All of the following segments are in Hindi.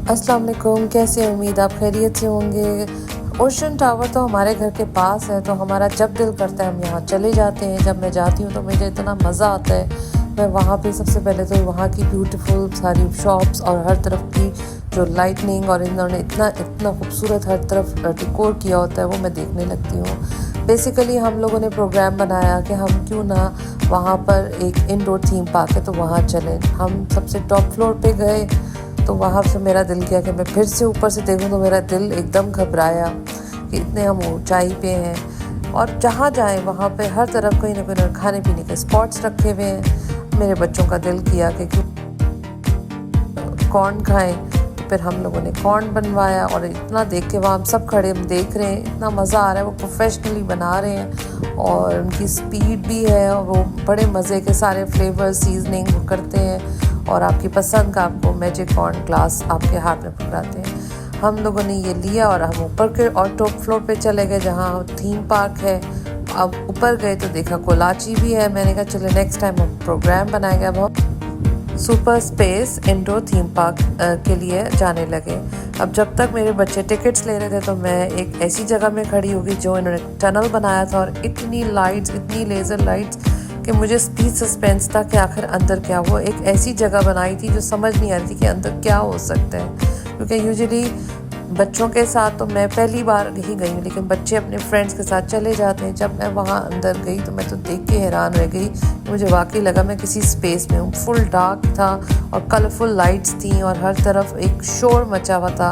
अस्सलाम वालेकुम, कैसे हैं? उम्मीद आप खैरियत से होंगे। ओशन टावर तो हमारे घर के पास है, तो हमारा जब दिल करता है हम यहाँ चले जाते हैं। जब मैं जाती हूँ तो मुझे इतना मज़ा आता है। मैं वहाँ पे सबसे पहले तो वहाँ की ब्यूटीफुल सारी शॉप्स और हर तरफ की जो लाइटनिंग और इन्होंने इतना इतना खूबसूरत हर तरफ डेकोर किया होता है वो मैं देखने लगती हूँ। बेसिकली हम लोगों ने प्रोग्राम बनाया कि हम क्यों ना वहाँ पर एक इंडोर थीम पार्क है तो वहाँ चलें। हम सबसे टॉप फ्लोर पे गए तो वहाँ से मेरा दिल किया कि मैं फिर से ऊपर से देखूँ, तो मेरा दिल एकदम घबराया कि इतने हम ऊंचाई पे हैं। और जहाँ जाएं वहाँ पे हर तरफ कहीं ना कहीं खाने पीने के स्पॉट्स रखे हुए हैं। मेरे बच्चों का दिल किया कि कॉर्न खाएं, तो फिर हम लोगों ने कॉर्न बनवाया और इतना देख के वहाँ हम सब खड़े हम देख रहे हैं, इतना मज़ा आ रहा है। वो प्रोफेशनली बना रहे हैं और उनकी स्पीड भी है और वो बड़े मज़े के सारे फ्लेवर सीजनिंग वो करते हैं और आपकी पसंद का आपको मैजिक कॉर्न ग्लास आपके हाथ में पकड़ाते हैं। हम लोगों ने ये लिया और हम ऊपर के और टॉप फ्लोर पे चले गए जहाँ थीम पार्क है। अब ऊपर गए तो देखा कोलाची भी है। मैंने कहा चलो नेक्स्ट टाइम हम प्रोग्राम बनाएंगे। अब हम super space indoor theme park के लिए जाने लगे। अब जब तक मेरे बच्चे टिकट्स ले रहे थे तो मैं एक ऐसी जगह में खड़ी हो गई जो इन्होंने टनल बनाया था और इतनी लाइट्स, इतनी लेज़र लाइट्स कि मुझे भी सस्पेंस था कि आखिर अंदर क्या। वो एक ऐसी जगह बनाई थी जो समझ नहीं आ रही थी कि अंदर क्या हो सकता है, क्योंकि यूजुअली बच्चों के साथ तो मैं पहली बार ही गई हूँ, लेकिन बच्चे अपने फ्रेंड्स के साथ चले जाते हैं। जब मैं वहाँ अंदर गई तो मैं तो देख के हैरान रह गई। मुझे वाकई लगा मैं किसी स्पेस में हूँ। फुल डार्क था और कलरफुल लाइट्स थी और हर तरफ एक शोर मचा हुआ था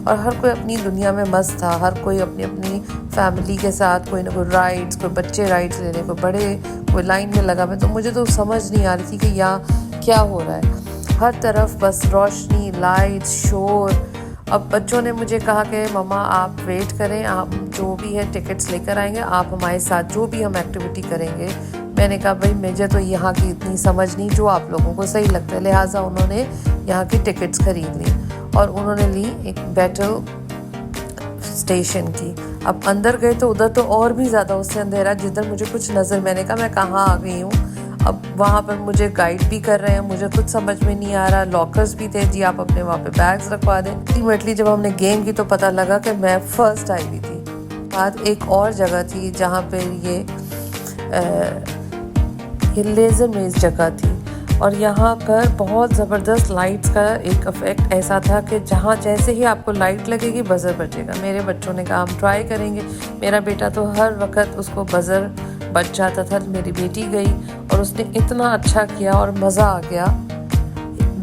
और हर कोई अपनी दुनिया में मस्त था। हर कोई अपनी अपनी फैमिली के साथ कोई ना कोई राइड्स, कोई बच्चे राइड्स लेने, कोई बड़े, कोई लाइन में लगा मैं। तो मुझे तो समझ नहीं आ रही थी कि यहाँ क्या हो रहा है। हर तरफ बस रोशनी, लाइट्स, शोर। अब बच्चों ने मुझे कहा कि मम्मा आप वेट करें, आप जो भी है टिकट्स लेकर आएंगे, आप हमारे साथ जो भी हम एक्टिविटी करेंगे। मैंने कहा भाई मुझे तो यहाँ की इतनी समझ नहीं, जो आप लोगों को सही लगता है। लिहाजा उन्होंने यहाँ की टिकट्स खरीद ली और उन्होंने ली एक बैटल स्टेशन की। अब अंदर गए तो उधर तो और भी ज़्यादा उससे अंधेरा, जिधर मुझे कुछ नज़र, मैंने कहा मैं कहाँ आ गई हूँ। अब वहाँ पर मुझे गाइड भी कर रहे हैं, मुझे कुछ समझ में नहीं आ रहा। लॉकर्स भी थे, जी आप अपने वहाँ पे बैग्स रखवा दें। अल्टीमेटली जब हमने गेम की तो पता लगा कि मैं फर्स्ट आई हुई थी। बाद एक और जगह थी जहाँ पे ये लेज़र मेज जगह थी और यहाँ पर बहुत ज़बरदस्त लाइट्स का एक इफ़ेक्ट ऐसा था कि जहाँ जैसे ही आपको लाइट लगेगी बज़र बजेगा। मेरे बच्चों ने कहा हम ट्राई करेंगे। मेरा बेटा तो हर वक्त उसको बज़र बच जाता था। मेरी बेटी गई और उसने इतना अच्छा किया और मज़ा आ गया।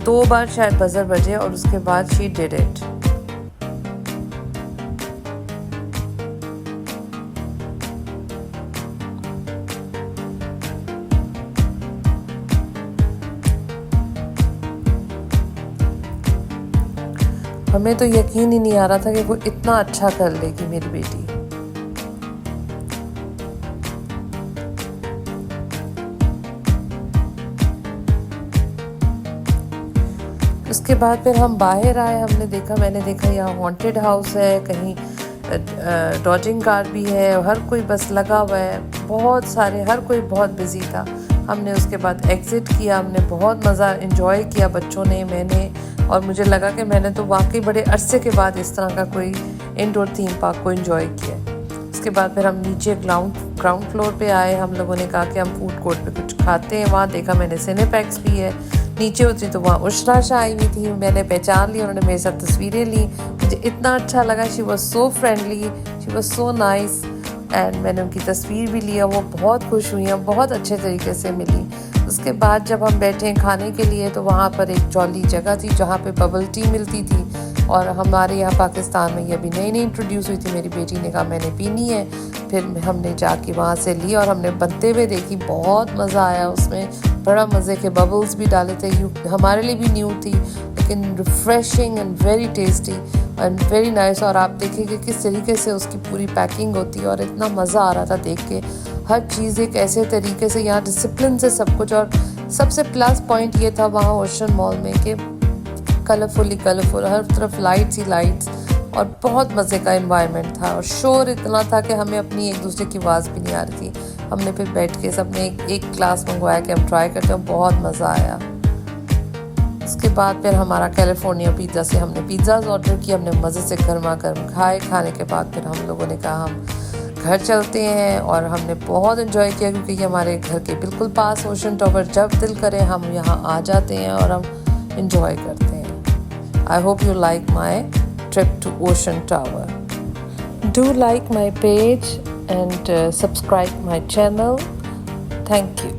2 बार शायद बज़र बजे और उसके बाद शी डिड इट। हमें तो यकीन ही नहीं आ रहा था कि वो इतना अच्छा कर लेगी मेरी बेटी। उसके बाद फिर हम बाहर आए। मैंने देखा यहाँ हॉन्टेड हाउस है, कहीं डॉजिंग कार भी है, हर कोई बस लगा हुआ है, बहुत सारे, हर कोई बहुत बिजी था। हमने उसके बाद एग्ज़िट किया। हमने बहुत मज़ा इन्जॉय किया, बच्चों ने, मैंने, और मुझे लगा कि मैंने तो वाकई बड़े अरसे के बाद इस तरह का कोई इंडोर थीम पार्क को एंजॉय किया। उसके बाद फिर हम नीचे ग्राउंड फ्लोर पे आए। हम लोगों ने कहा कि हम फूड कोर्ट पे कुछ खाते हैं। वहाँ देखा मैंने सिनेपैक्स भी है। नीचे उतरी तो वहाँ उशरा शाह आई हुई थी, मैंने पहचान ली, उन्होंने मेरे साथ तस्वीरें ली। मुझे इतना अच्छा लगा। She was so friendly, she was so nice and मैंने उनकी तस्वीर भी लिया। वो बहुत खुश हुई हैं, बहुत अच्छे तरीके से मिली। उसके बाद जब हम बैठे खाने के लिए तो वहाँ पर एक जॉली जगह थी जहाँ पे बबल टी मिलती थी और हमारे यहाँ पाकिस्तान में ये अभी नई इंट्रोड्यूस हुई थी। मेरी बेटी ने कहा मैंने पीनी है। फिर हमने जाके वहाँ से ली और हमने बनते हुए देखी। बहुत मज़ा आया उसमें, बड़ा मज़े के बबल्स भी डाले थे। हमारे लिए भी न्यू थी लेकिन refreshing and very tasty and very nice. और आप देखेंगे किस तरीके से उसकी पूरी पैकिंग होती है और इतना मज़ा आ रहा था देख के। हर चीज़ एक ऐसे तरीके से, यहाँ डिसिप्लिन से सब कुछ। और सबसे प्लस पॉइंट ये था वहाँ ओशन मॉल में कि कलरफुल, हर तरफ लाइट्स ही लाइट्स और बहुत मज़े का एनवायरनमेंट था। और शोर इतना था कि हमें अपनी एक दूसरे की आवाज़ भी नहीं आ रही थी। हमने फिर बैठ के सबने एक ग्लास मंगवाया कि हम ट्राई करते हैं। बहुत मज़ा आया। उसके बाद फिर हमारा कैलिफोर्निया पिज़्ज़ा से हमने पिज़्ज़ाज़ ऑर्डर किए, हमने मज़े से गर्मा गर्म खाए। खाने के बाद फिर हम लोगों ने कहा हम घर चलते हैं, और हमने बहुत इन्जॉय किया क्योंकि ये हमारे घर के बिल्कुल पास ओशन टावर, जब दिल करे हम यहाँ आ जाते हैं और हम इन्जॉय करते हैं। I hope you like my trip to ocean tower. Do like my page and subscribe my channel. Thank you.